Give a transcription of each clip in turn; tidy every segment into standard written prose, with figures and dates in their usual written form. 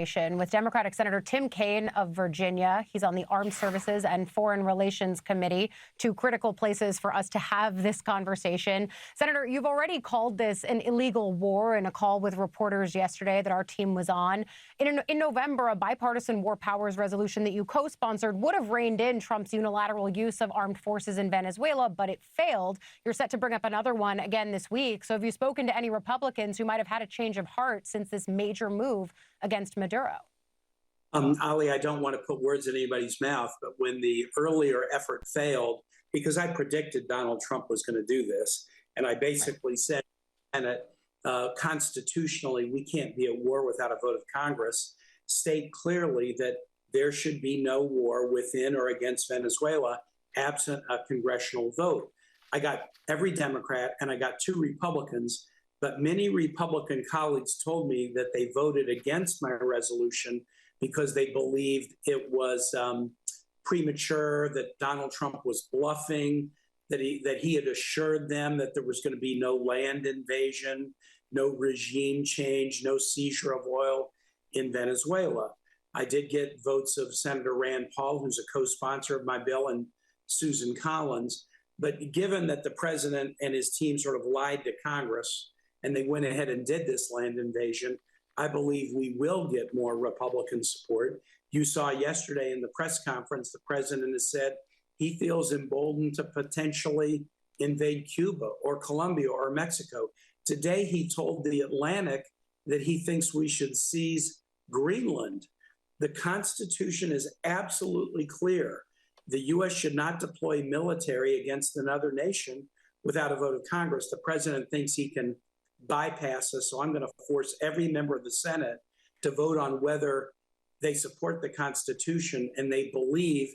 conversation with Democratic Senator Tim Kaine of Virginia. He's on the Armed Services and Foreign Relations Committee, two critical places for us to have this conversation. Senator, you've already called this an illegal war in a call with reporters yesterday that our team was on. In November, a bipartisan war powers resolution that you co-sponsored would have reined in Trump's unilateral use of armed forces in Venezuela, but it failed. You're set to bring up another one again this week. So have you spoken to any Republicans who might have had a change of heart since this major move against Maduro? Ali, I don't want to put words in anybody's mouth, but when the earlier effort failed, because I predicted Donald Trump was going to do this, and I basically said, constitutionally, we can't be at war without a vote of Congress, state clearly that there should be no war within or against Venezuela absent a congressional vote. I got every Democrat and I got two Republicans, but many Republican colleagues told me that they voted against my resolution because they believed it was premature, that Donald Trump was bluffing, that he had assured them that there was going to be no land invasion, no regime change, no seizure of oil in Venezuela. I did get votes of Senator Rand Paul, who's a co-sponsor of my bill, and Susan Collins. But given that the president and his team sort of lied to Congress and they went ahead and did this land invasion, I believe we will get more Republican support. You saw yesterday in the press conference, the president has said he feels emboldened to potentially invade Cuba or Colombia or Mexico. Today, he told The Atlantic that he thinks we should seize Greenland. The Constitution is absolutely clear. The U.S. should not deploy military against another nation without a vote of Congress. The president thinks he can bypass us, so I'm going to force every member of the Senate to vote on whether they support the Constitution and they believe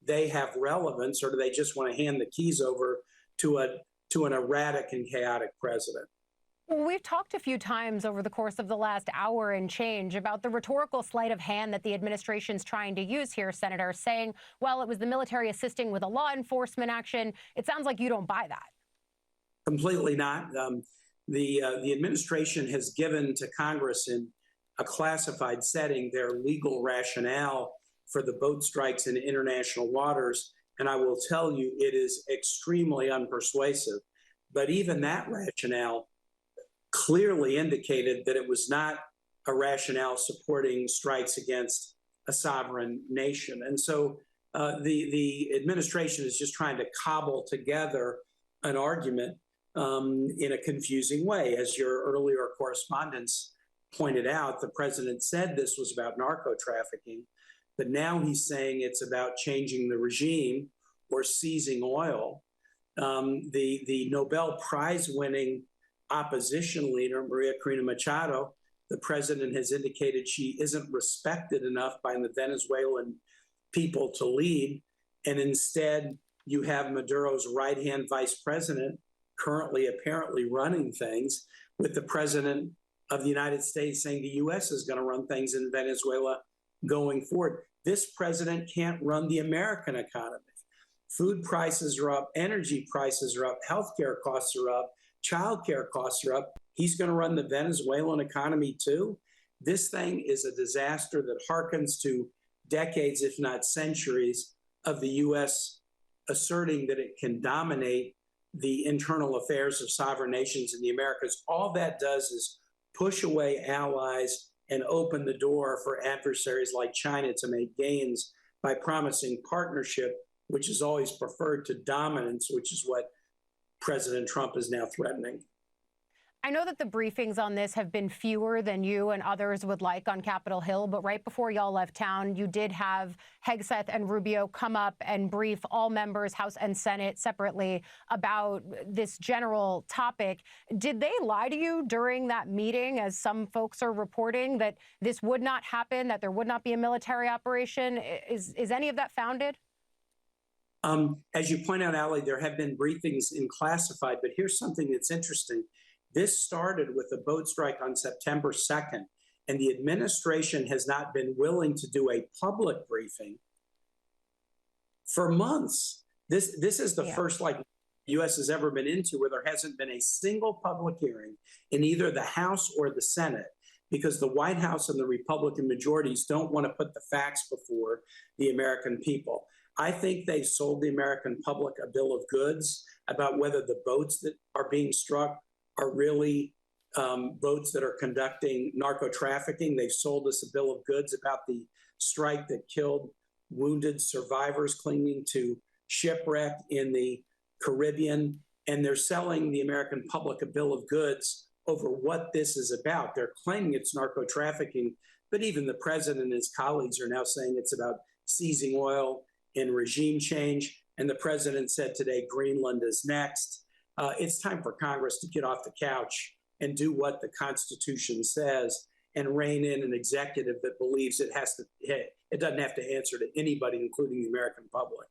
they have relevance, or do they just want to hand the keys over to an erratic and chaotic president. We've talked a few times over the course of the last hour and change about the rhetorical sleight of hand that the administration's trying to use here, Senator, saying, well, it was the military assisting with a law enforcement action. It sounds like you don't buy that. Completely not. The administration has given to Congress in a classified setting their legal rationale for the boat strikes in international waters. And I will tell you, it is extremely unpersuasive. But even that rationale clearly indicated that it was not a rationale supporting strikes against a sovereign nation. And so the administration is just trying to cobble together an argument in a confusing way. As your earlier correspondence pointed out, the president said this was about narco trafficking, but now he's saying it's about changing the regime or seizing oil. The Nobel Prize winning opposition leader, Maria Corina Machado, the president has indicated she isn't respected enough by the Venezuelan people to lead. And instead, you have Maduro's right-hand vice president currently apparently running things, with the president of the United States saying the U.S. is going to run things in Venezuela going forward. This president can't run the American economy. Food prices are up, energy prices are up, healthcare costs are up, childcare costs are up. He's going to run the Venezuelan economy too. This thing is a disaster that harkens to decades, if not centuries, of the U.S. asserting that it can dominate the internal affairs of sovereign nations in the Americas. All that does is push away allies and open the door for adversaries like China to make gains by promising partnership, which is always preferred to dominance, which is what President Trump is now threatening. I know that the briefings on this have been fewer than you and others would like on Capitol Hill, but right before y'all left town, you did have Hegseth and Rubio come up and brief all members, House and Senate, separately about this general topic. Did they lie to you during that meeting, as some folks are reporting, that this would not happen, that there would not be a military operation? Is any of that founded? As you point out, Ali, there have been briefings in classified, but here's something that's interesting. This started with a boat strike on September 2nd, and the administration has not been willing to do a public briefing for months. This is the first like the U.S. has ever been into where there hasn't been a single public hearing in either the House or the Senate. because the White House and the Republican majorities don't want to put the facts before the American people. I think they've sold the American public a bill of goods about whether the boats that are being struck are really boats that are conducting narco trafficking. They've sold us a bill of goods about the strike that killed wounded survivors clinging to shipwreck in the Caribbean. And they're selling the American public a bill of goods over what this is about. They're claiming it's narco trafficking, but even the president and his colleagues are now saying it's about seizing oil and regime change. And the president said today, Greenland is next. It's time for Congress to get off the couch and do what the Constitution says and rein in an executive that believes it doesn't have to answer to anybody, including the American public.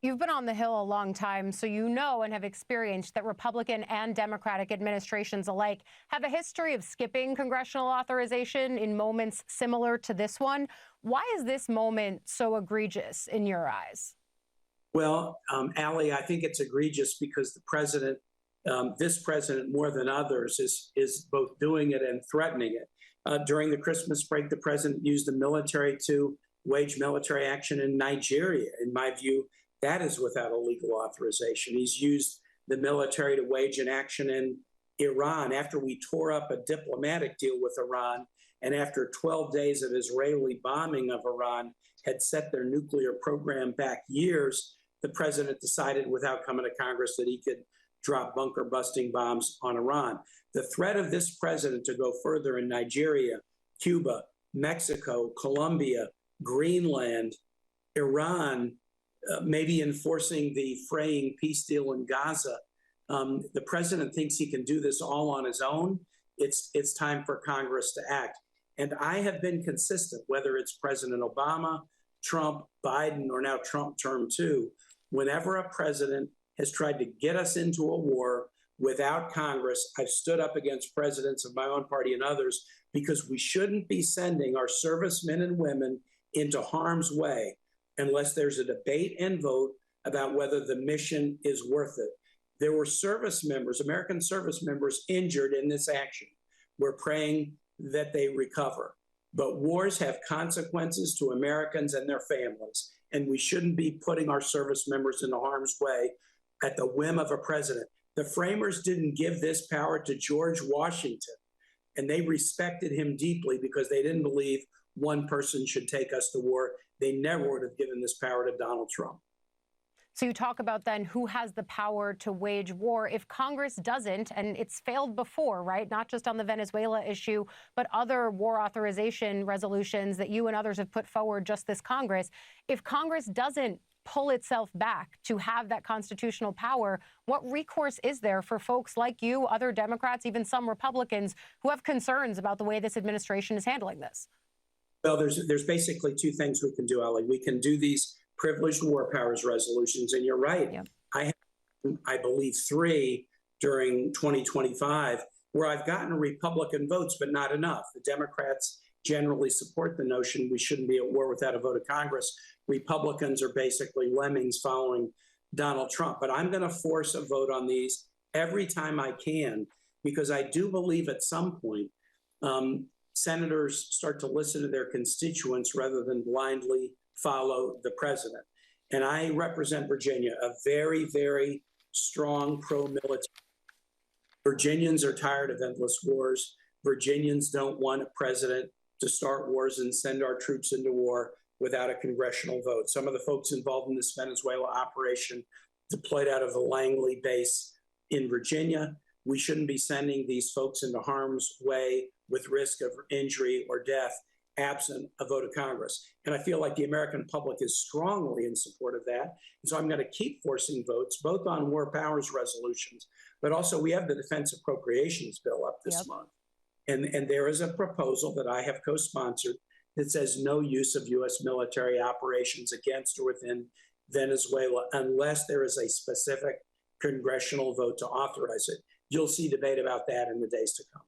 You've been on the Hill a long time, so you know and have experienced that Republican and Democratic administrations alike have a history of skipping congressional authorization in moments similar to this one. Why is this moment so egregious in your eyes? Well, Allie, I think it's egregious because the president, this president more than others, is both doing it and threatening it. During the Christmas break, the president used the military to wage military action in Nigeria. In my view, that is without a legal authorization. He's used the military to wage an action in Iran after we tore up a diplomatic deal with Iran, and after 12 days of Israeli bombing of Iran had set their nuclear program back years. The president decided without coming to Congress that he could drop bunker-busting bombs on Iran. The threat of this president to go further in Nigeria, Cuba, Mexico, Colombia, Greenland, Iran, maybe enforcing the fraying peace deal in Gaza. The president thinks he can do this all on his own. It's time for Congress to act. And I have been consistent, whether it's President Obama, Trump, Biden, or now Trump term 2, whenever a president has tried to get us into a war without Congress, I've stood up against presidents of my own party and others, because we shouldn't be sending our servicemen and women into harm's way unless there's a debate and vote about whether the mission is worth it. There were service members, American service members, injured in this action. We're praying that they recover. But wars have consequences to Americans and their families, and we shouldn't be putting our service members into harm's way at the whim of a president. The framers didn't give this power to George Washington, and they respected him deeply because they didn't believe one person should take us to war. They never would have given this power to Donald Trump. So you talk about then who has the power to wage war. If Congress doesn't, and it's failed before, right? Not just on the Venezuela issue, but other war authorization resolutions that you and others have put forward just this Congress. If Congress doesn't pull itself back to have that constitutional power, what recourse is there for folks like you, other Democrats, even some Republicans who have concerns about the way this administration is handling this? Well, there's basically two things we can do, Ellie. We can do these privileged war powers resolutions, and you're right. Yep. I believe 3 during 2025 where I've gotten Republican votes, but not enough. The Democrats generally support the notion we shouldn't be at war without a vote of Congress. Republicans are basically lemmings following Donald Trump. But I'm going to force a vote on these every time I can, because I do believe at some point senators start to listen to their constituents rather than blindly follow the president. And I represent Virginia, a very, very strong pro-military. Virginians are tired of endless wars. Virginians don't want a president to start wars and send our troops into war without a congressional vote. Some of the folks involved in this Venezuela operation deployed out of the Langley base in Virginia. We shouldn't be sending these folks into harm's way with risk of injury or death absent a vote of Congress. And I feel like the American public is strongly in support of that. And so I'm going to keep forcing votes, both on war powers resolutions, but also we have the defense appropriations bill up this month. And there is a proposal that I have co-sponsored that says no use of U.S. military operations against or within Venezuela unless there is a specific congressional vote to authorize it. You'll see debate about that in the days to come.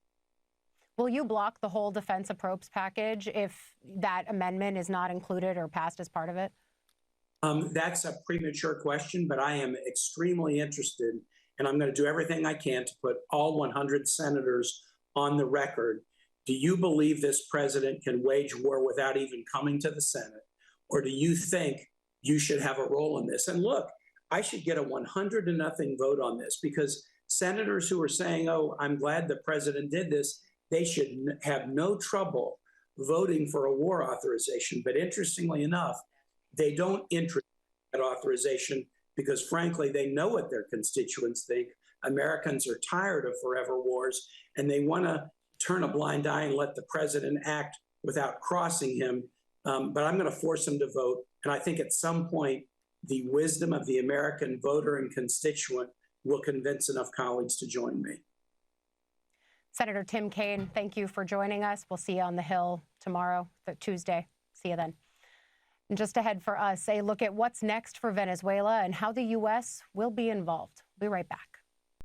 Will you block the whole defense approps package if that amendment is not included or passed as part of it? That's a premature question, but I am extremely interested, and I'm going to do everything I can to put all 100 senators on the record Do you believe this president can wage war without even coming to the Senate? Or do you think you should have a role in this? And look, I should get a 100-0 vote on this, because senators who are saying, oh, I'm glad the president did this, they should have no trouble voting for a war authorization. But interestingly enough, they don't introduce that authorization because, frankly, they know what their constituents think. Americans are tired of forever wars, and they want to turn a blind eye and let the president act without crossing him. But I'm going to force him to vote. And I think at some point, the wisdom of the American voter and constituent will convince enough colleagues to join me. Senator Tim Kaine, thank you for joining us. We'll see you on the Hill tomorrow, Tuesday. See you then. And just ahead for us, a look at what's next for Venezuela and how the U.S. will be involved. We'll be right back.